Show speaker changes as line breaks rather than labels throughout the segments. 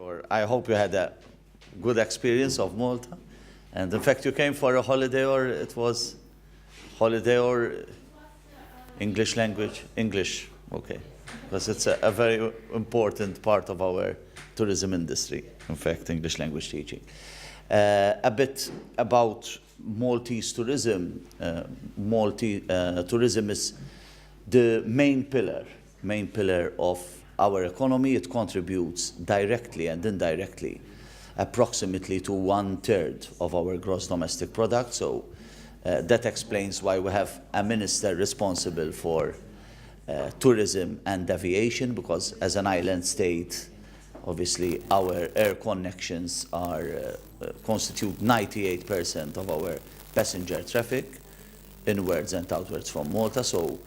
Or I hope you had a good experience of Malta. And in fact, you came for a holiday, or it was holiday or English language? English, okay. Because it's a very important part of our tourism industry, in fact, English language teaching. A bit about Maltese tourism. Tourism is the main pillar of our economy. It contributes directly and indirectly approximately to 1/3 of our gross domestic product. So that explains why we have a minister responsible for tourism and aviation, because as an island state, obviously our air connections constitute 98% of our passenger traffic inwards and outwards from Malta. So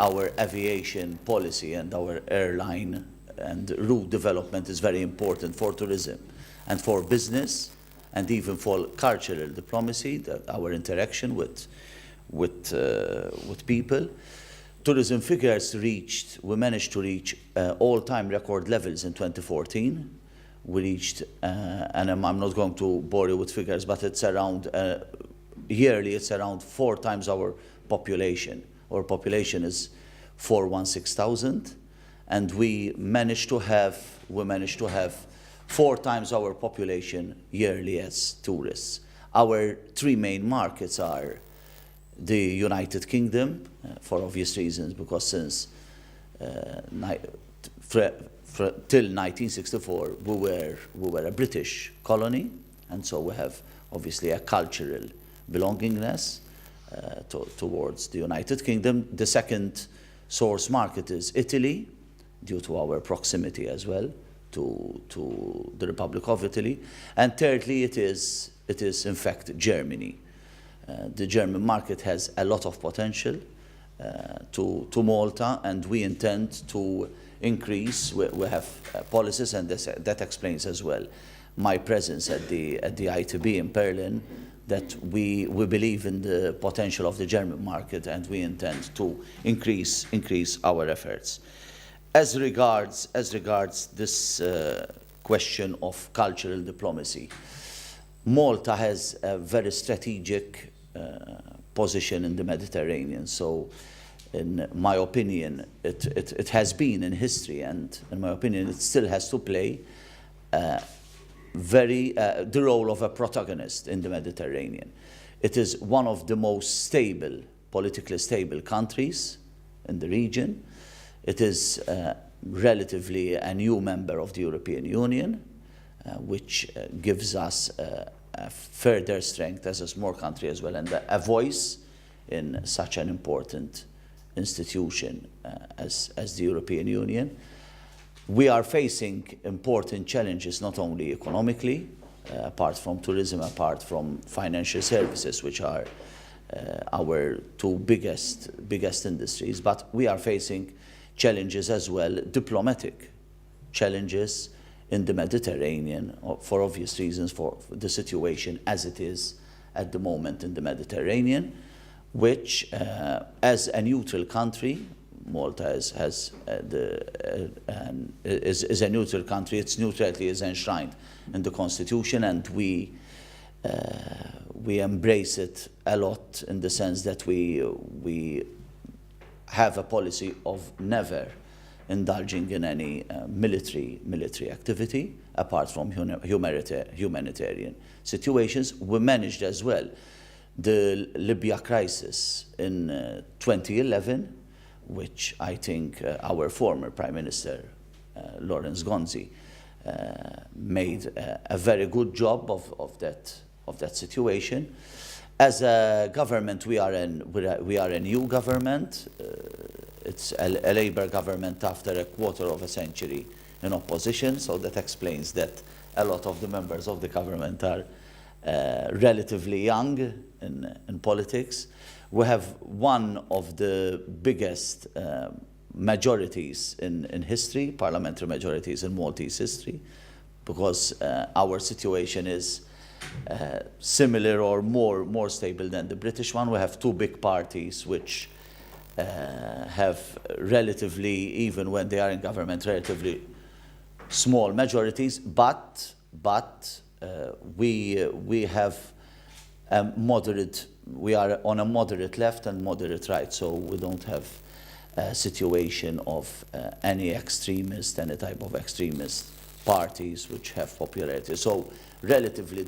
our aviation policy and our airline and route development is very important for tourism and for business and even for cultural diplomacy, our interaction with people. Tourism figures we managed to reach all-time record levels in 2014. We reached, and I'm not going to bore you with figures, but it's around, yearly it's around 4 times our population. Our population is 416,000, and we managed to have 4 times our population yearly as tourists. Our 3 main markets are the United Kingdom, for obvious reasons, because since till 1964 we were a British colony, and so we have obviously a cultural belongingness towards the United Kingdom. The second source market is Italy, due to our proximity as well to the Republic of Italy, and thirdly it is in fact Germany. The German market has a lot of potential to Malta, and we intend to increase. We have policies, and that explains as well my presence at the ITB in Berlin, that we believe in the potential of the German market, and we intend to increase our efforts. As regards this question of cultural diplomacy, Malta has a very strategic position in the Mediterranean. So in my opinion, it has been in history, and in my opinion it still has to play the role of a protagonist in the Mediterranean. It is one of the most politically stable countries in the region. It is relatively a new member of the European Union, which gives us a further strength as a small country as well, and a voice in such an important institution as the European Union. We are facing important challenges, not only economically, apart from tourism, apart from financial services, which are our 2 biggest industries, but we are facing challenges as well, diplomatic challenges in the Mediterranean, for obvious reasons, for the situation as it is at the moment in the Mediterranean, which, as a neutral country, Malta is a neutral country. Its neutrality is enshrined in the Constitution, and we embrace it a lot, in the sense that we have a policy of never indulging in any military activity apart from humanitarian situations. We managed as well the Libya crisis in 2011, which I think our former Prime Minister, Lawrence Gonzi, made a very good job of that situation. As a government, we are a new government. It's a Labour government after a quarter of a century in opposition, so that explains that a lot of the members of the government are relatively young in politics. We have one of the biggest majorities in history, parliamentary majorities in Maltese history, because our situation is similar or more stable than the British one. We have 2 big parties which have relatively, even when they are in government, relatively small majorities, but we have a moderate. We are on a moderate left and moderate right, so we don't have a situation of any type of extremist parties which have popularity. So relatively,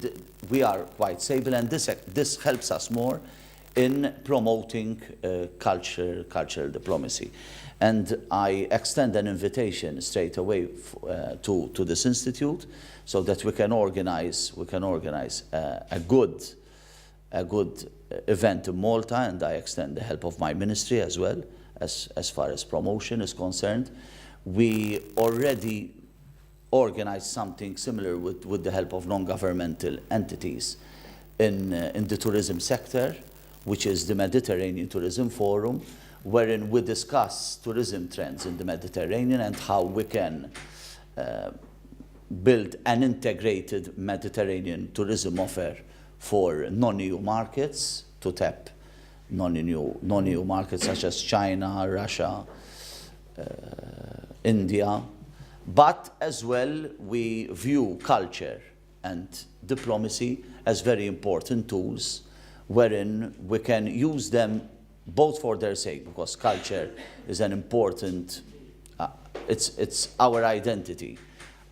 we are quite stable, and this helps us more in promoting cultural diplomacy. And I extend an invitation straight away to this institute, so that we can organize a good event in Malta, and I extend the help of my ministry as well, as far as promotion is concerned. We already organized something similar with the help of non-governmental entities in the tourism sector, which is the Mediterranean Tourism Forum, wherein we discuss tourism trends in the Mediterranean and how we can build an integrated Mediterranean tourism offer for non-EU markets, to tap non-EU markets such as China, Russia, India. But as well, we view culture and diplomacy as very important tools, wherein we can use them both for their sake, because culture is an important, it's our identity,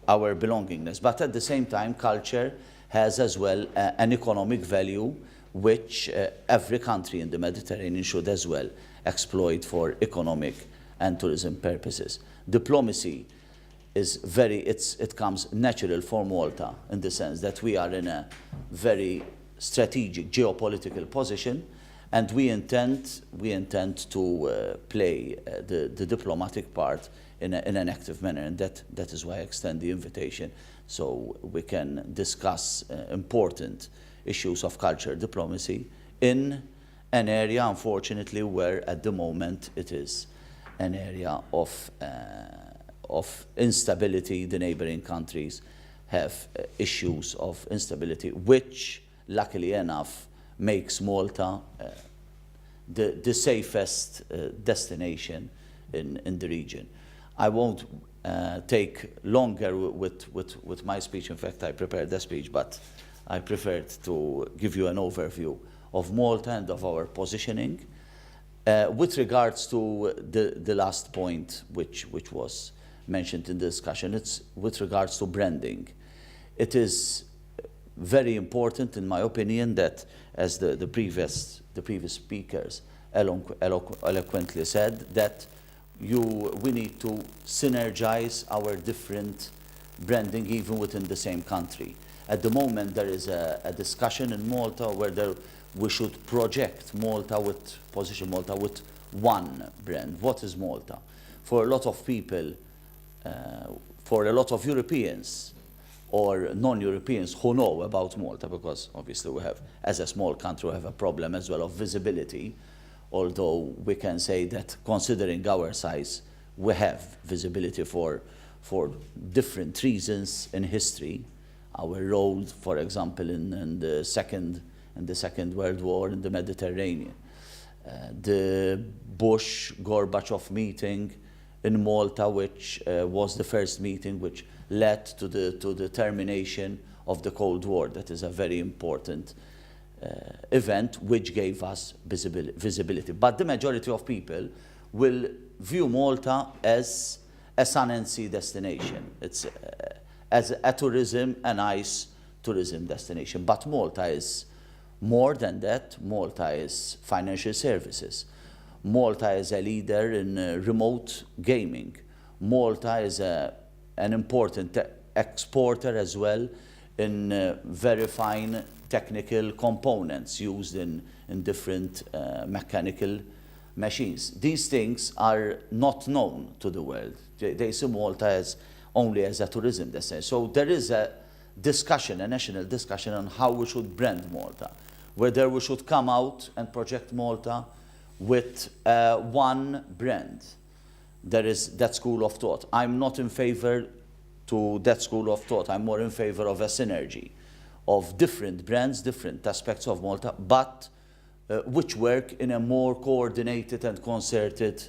our belongingness. But at the same time, culture has as well an economic value, which every country in the Mediterranean should as well exploit for economic and tourism purposes. Diplomacy is it comes natural for Malta, in the sense that we are in a very strategic geopolitical position, and we intend to play the diplomatic part in an active manner, and that is why I extend the invitation, so we can discuss important issues of culture diplomacy in an area, unfortunately, where at the moment it is an area of instability. The neighboring countries have issues of instability, which, luckily enough, makes Malta the safest destination in the region. I won't take longer with my speech. In fact, I prepared the speech, but I preferred to give you an overview of Malta and of our positioning. With regards to the last point, which was mentioned in the discussion, it's with regards to branding. It is very important, in my opinion, that, as the previous speakers eloquently said, that we need to synergize our different branding even within the same country. At the moment, there is a discussion in Malta whether we should position Malta with one brand. What is Malta? For a lot of people, for a lot of Europeans or non-Europeans who know about Malta, because obviously we have, as a small country, we have a problem as well of visibility, although we can say that, considering our size, we have visibility for different reasons in history. Our role, for example, in the Second World War in the Mediterranean, the Bush-Gorbachev meeting in Malta, which was the first meeting which led to the termination of the Cold War. That is a very important event which gave us visibility. But the majority of people will view Malta as a sun and sea destination. It's as a nice tourism destination. But Malta is more than that. Malta is financial services. Malta is a leader in remote gaming. Malta is an important exporter as well in very fine technical components used in different mechanical machines. These things are not known to the world. They see Malta only as a tourism destination. So there is a discussion, a national discussion, on how we should brand Malta, whether we should come out and project Malta with one brand. There is that school of thought. I'm not in favor to that school of thought. I'm more in favor of a synergy of different brands, different aspects of Malta, but which work in a more coordinated and concerted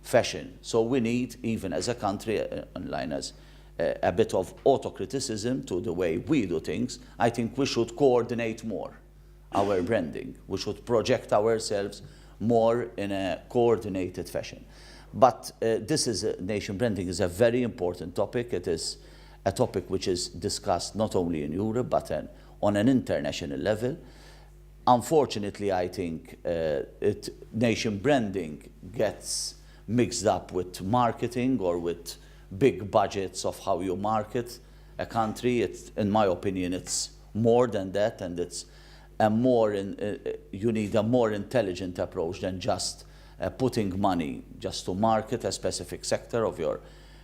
fashion. So we need, even as a country, in line as a bit of autocriticism to the way we do things, I think we should coordinate more our branding. We should project ourselves more in a coordinated fashion. But nation branding is a very important topic. It is a topic which is discussed not only in Europe, but on an international level. Unfortunately, I think nation branding gets mixed up with marketing or with big budgets of how you market a country. In my opinion, it's more than that, and it's you need a more intelligent approach than just putting money just to market a specific sector of your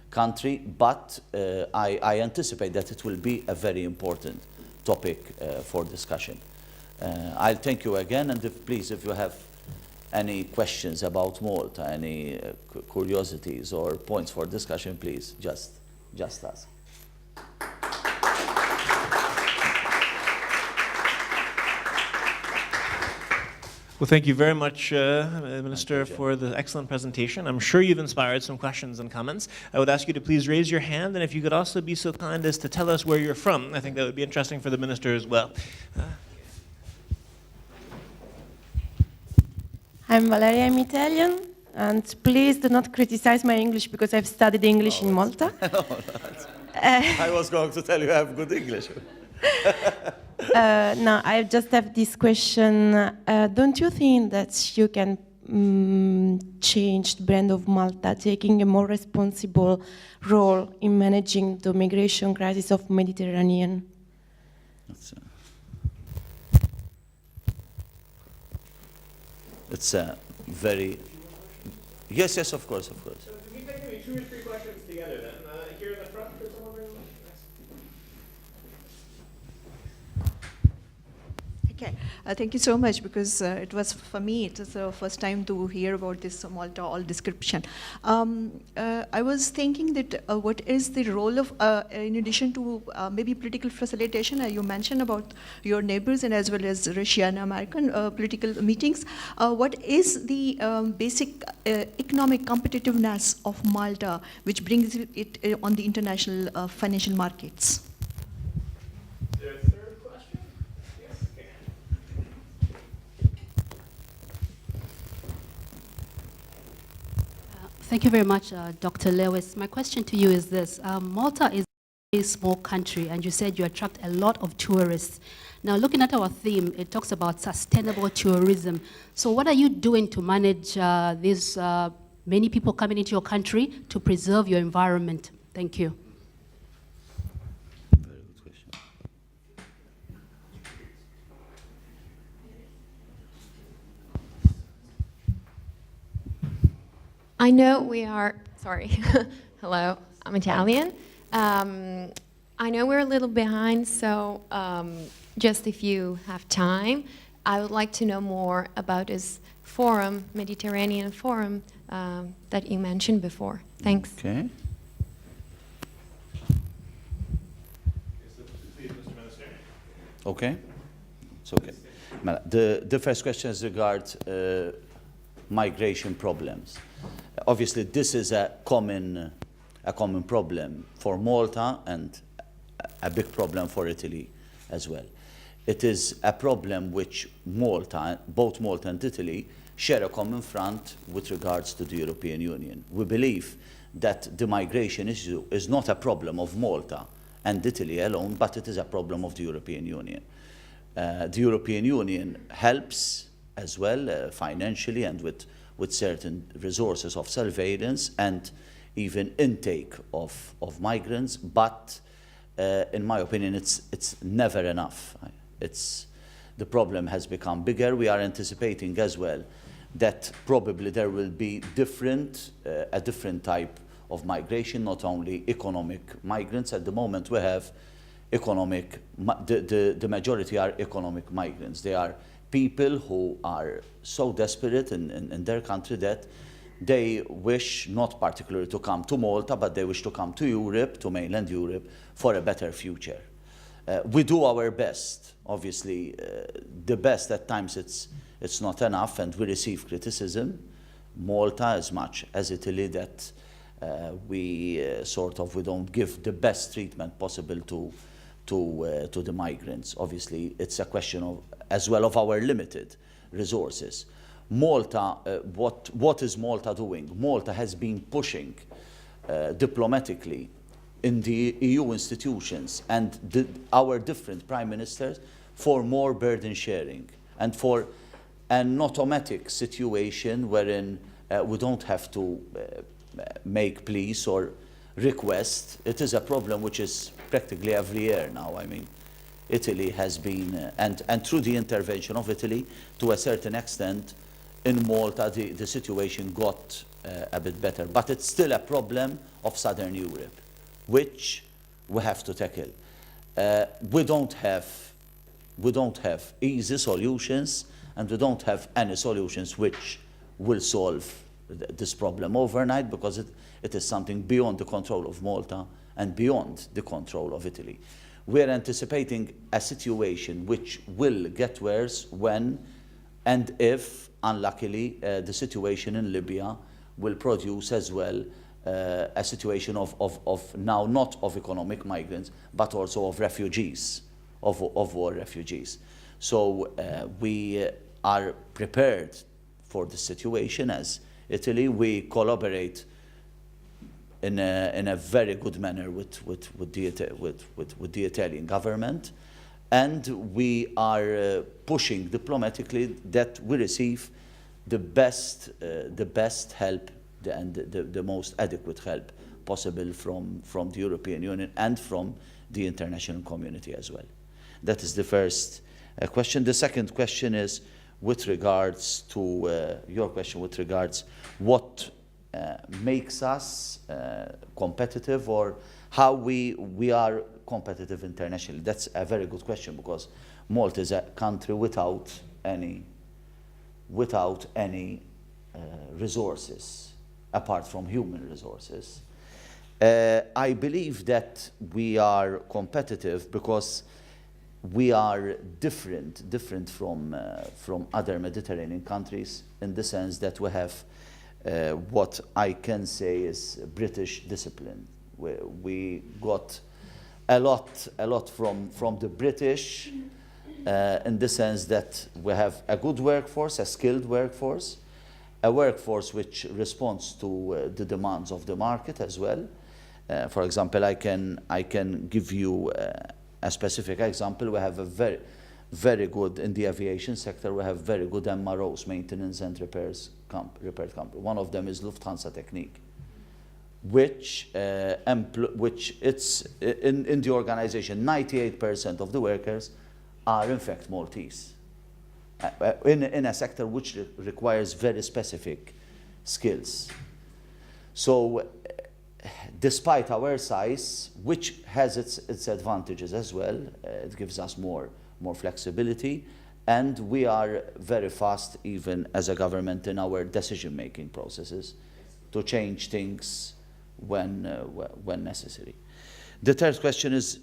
country. But I anticipate that it will be a very important topic for discussion. I'll thank you again, and please, if you have any questions about Malta, any curiosities or points for discussion, please just ask.
Well, thank you very much, Minister, for the excellent presentation. I'm sure you've inspired some questions and comments. I would ask you to please raise your hand, and if you could also be so kind as to tell us where you're from. I think that would be interesting for the Minister as well.
I'm Valeria, I'm Italian, and please do not criticize my English because I've studied English in Malta.
I was going to tell you I have good English.
No, I just have this question. Don't you think that you can change the brand of Malta, taking a more responsible role in managing the migration crisis of Mediterranean?
It's a very... Yes, of course.
So can you take maybe 2 or 3 questions together then? Here in the front, for someone very much.
Okay, thank you so much, because it was, for me, it was the first time to hear about this Malta all description. I was thinking that what is the role of, in addition to maybe political facilitation, you mentioned about your neighbors and as well as Russian American political meetings. What is the basic economic competitiveness of Malta, which brings it on the international financial markets?
Thank you very much, Dr. Lewis. My question to you is this. Malta is a small country, and you said you attract a lot of tourists. Now, looking at our theme, it talks about sustainable tourism. So what are you doing to manage these many people coming into your country to preserve your environment? Thank you.
Very good question.
I know we are, sorry, hello, I'm Italian. I know we're a little behind, so just if you have time, I would like to know more about this forum, Mediterranean Forum, that you mentioned before. Thanks.
Okay. Okay. It's okay. The first question is regarding migration problems. Obviously, this is a common problem for Malta and a big problem for Italy as well. It is a problem which both Malta and Italy share a common front with regards to the European Union. We believe that the migration issue is not a problem of Malta and Italy alone, but it is a problem of the European Union. The European Union helps as well financially and with certain resources of surveillance and even intake of migrants, but in my opinion, it's never enough. The problem has become bigger. We are anticipating as well that probably there will be a different type of migration, not only economic migrants. At the moment, we have the majority are economic migrants. They are people who are so desperate in their country that they wish not particularly to come to Malta, but they wish to come to Europe, to mainland Europe, for a better future. We do our best. Obviously, the best at times it's not enough, and we receive criticism. Malta, as much as Italy, that we don't give the best treatment possible to the migrants. Obviously, it's a question of as well of our limited resources. Malta, what is Malta doing? Malta has been pushing diplomatically in the EU institutions and our different prime ministers for more burden sharing and for an automatic situation wherein we don't have to make pleas or request. It is a problem which is practically every year now. I mean, Italy has been, and through the intervention of Italy, to a certain extent, in Malta, the situation got a bit better. But it's still a problem of Southern Europe, which we have to tackle. We don't have easy solutions, and we don't have any solutions which will solve this problem overnight, because it is something beyond the control of Malta and beyond the control of Italy. We're anticipating a situation which will get worse when and if, unluckily, the situation in Libya will produce as well a situation of now not of economic migrants, but also of refugees, of war refugees. So we are prepared for the situation as Italy. We collaborate in a very good manner with the Italian government, and we are pushing diplomatically that we receive the best help and the most adequate help possible from the European Union and from the international community as well. That is the first question. The second question is with regards to your question with regards what makes us competitive, or how we are competitive internationally. That's a very good question, because Malta is a country without any resources apart from human resources. I believe that we are competitive because we are different from other Mediterranean countries, in the sense that we have what I can say is British discipline. We got a lot from the British, in the sense that we have a good workforce, a skilled workforce, a workforce which responds to the demands of the market as well. For example, I can give you a specific example. We have a very good, in the aviation sector, we have very good MROs, maintenance and repair company. One of them is Lufthansa Technik, which it's in the organization, 98% of the workers are in fact Maltese, in a sector which requires very specific skills. So despite our size, which has its advantages as well, it gives us more flexibility, and we are very fast, even as a government, in our decision-making processes to change things when necessary. The third question is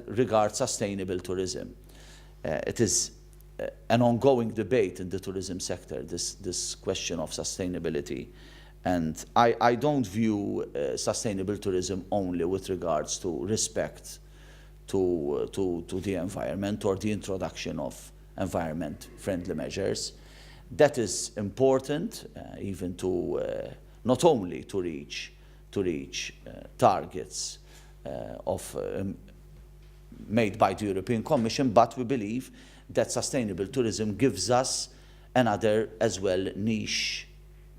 regards sustainable tourism. It is an ongoing debate in the tourism sector, this question of sustainability. And I don't view sustainable tourism only with regards to respect to the environment or the introduction of environment-friendly measures. That is important, even to not only to reach targets made by the European Commission, but we believe that sustainable tourism gives us another as well niche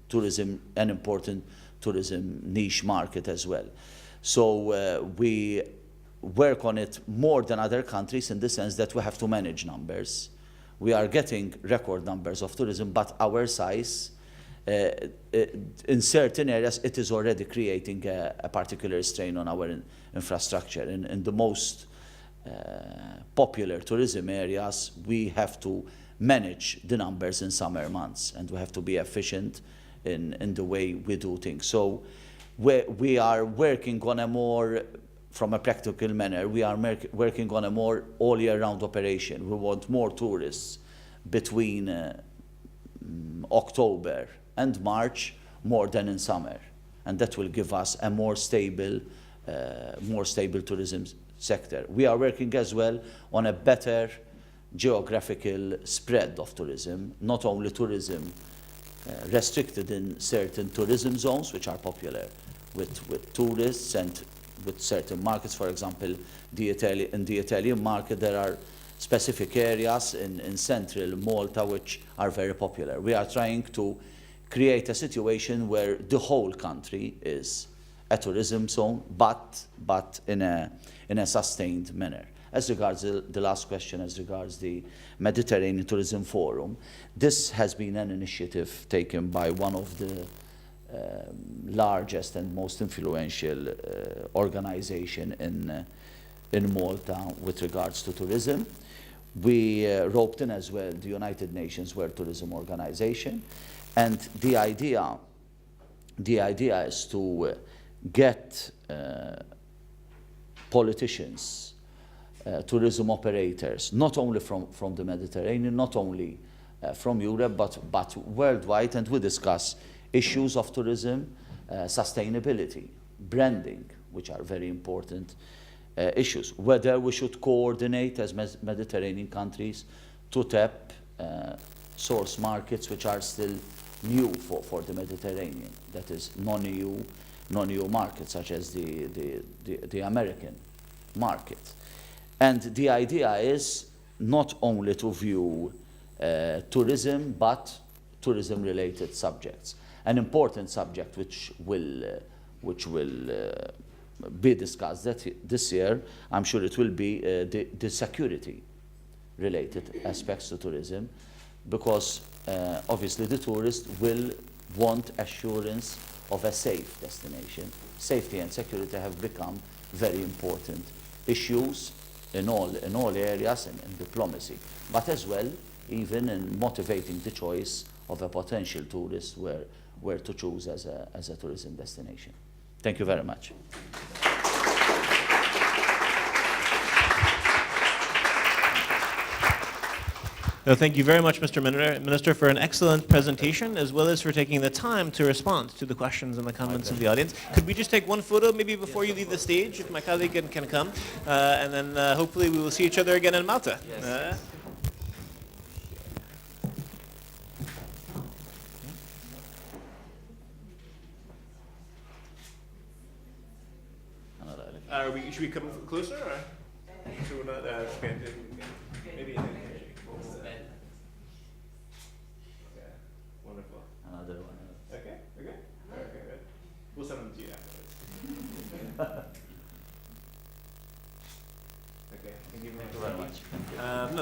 tourism, an important tourism niche market as well. So we work on it more than other countries, in the sense that we have to manage numbers. We are getting record numbers of tourism, but our size, in certain areas, it is already creating a particular strain on our infrastructure. In the most popular tourism areas, we have to manage the numbers in summer months, and we have to be efficient in the way we do things. So we are working on a more, from a practical manner, we are working on a more all year round operation. We want more tourists between October and March more than in summer. and that will give us a more stable tourism sector. We are working as well on a better geographical spread of tourism, not only tourism restricted in certain tourism zones, which are popular with tourists and with certain markets. For example, in the Italian market, there are specific areas in central Malta which are very popular. We are trying to create a situation where the whole country is a tourism zone, but in a sustained manner. As regards the last question, as regards the Mediterranean Tourism Forum, this has been an initiative taken by one of the largest and most influential organization in Malta with regards to tourism. We roped in as well the United Nations World Tourism Organization, and the idea is to get politicians, tourism operators, not only from the Mediterranean, not only from Europe, but worldwide, and we discuss issues of tourism, sustainability, branding, which are very important issues. Whether we should coordinate as Mediterranean countries to tap source markets which are still new for the Mediterranean, that is non-EU markets, such as the American market. And the idea is not only to view tourism, but tourism-related subjects. An important subject which will be discussed this year, I'm sure it will be the security-related aspects to tourism, because obviously the tourist will want assurance of a safe destination. Safety and security have become very important issues in all areas in diplomacy, but as well even in motivating the choice of a potential tourist where to choose as a tourism destination. Thank you very much.
No, thank you very much, Mr. Minister, for an excellent presentation, as well as for taking the time to respond to the questions and the comments of the audience. Could we just take one photo maybe before you leave the stage, if my colleague can come, and then hopefully we will see each other again in Malta. Yes. Should we come closer, or should we not? Maybe. Wonderful.
Another one.
Okay. Good. We'll send them to you afterwards. Okay. Thank you very much.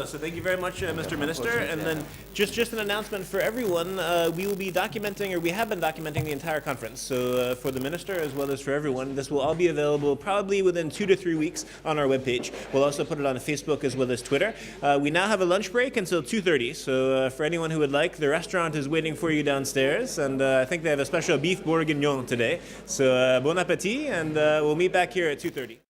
So thank you very much, Mr. Minister. And then just an announcement for everyone. We will be documenting, or we have been documenting, the entire conference. So for the Minister as well as for everyone, this will all be available probably within 2 to 3 weeks on our webpage. We'll also put it on Facebook as well as Twitter. We now have a lunch break until 2:30. So for anyone who would like, the restaurant is waiting for you downstairs. And I think they have a special beef bourguignon today. So bon appétit, and we'll meet back here at 2:30.